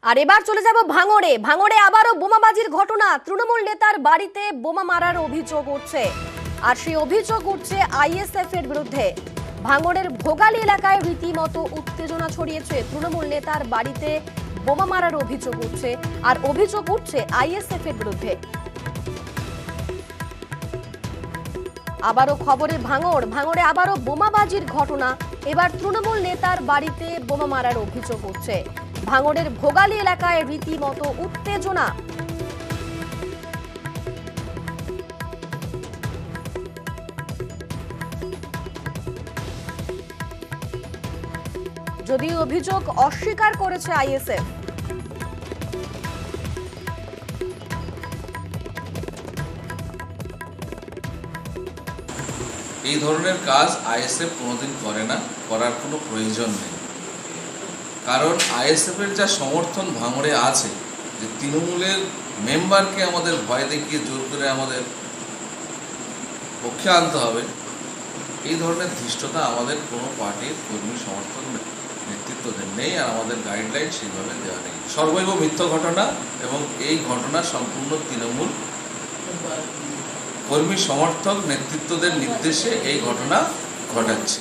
আর এবার চলে যাব ভাঙড়ে। ভাঙড়ে আবারও বোমাবাজির ঘটনা। তৃণমূল নেতার বাড়িতে বোমা মারার অভিযোগ উঠছে, আর সেই অভিযোগ উঠছে আইএসএফ এর বিরুদ্ধে। ভাঙড়ের ভোগালী এলাকায় রীতিমতো উত্তেজনা ছড়িয়েছে। তৃণমূল নেতার বাড়িতে বোমা মারার অভিযোগ উঠছে, আর অভিযোগ উঠছে আইএসএফ এর বিরুদ্ধে। আবারও খবরে ভাঙড়ে আবারও বোমাবাজির ঘটনা। এবার তৃণমূল নেতার বাড়িতে বোমা মারার অভিযোগ উঠছে। ভাঙড়ের ভোগালী এলাকায় রীতিমতো উত্তেজনা। যদিও অভিযোগ অস্বীকার করেছে আইএসএফ। এই ধরনের কাজ আইএসএফ কোনোদিন করে না, করার কোনো প্রয়োজন নেই। কারণ আইএসএফ এর যা সমর্থন ভাঙড়ে আছে, যে তৃণমূলের মেম্বারকে আমাদের ভয় দেখিয়ে জোর করে আমাদের পক্ষে আনতে হবে, এই ধরনের ধৃষ্টতা আমাদের কোনো পার্টির কর্মী সমর্থন নেতৃত্বদের নেই, আর আমাদের গাইডলাইন সেইভাবে দেওয়া নেই। সর্বৈব মিথ্য ঘটনা, এবং এই ঘটনা সম্পূর্ণ তৃণমূল কর্মী সমর্থক নেতৃত্বদের নির্দেশে এই ঘটনা ঘটাচ্ছে।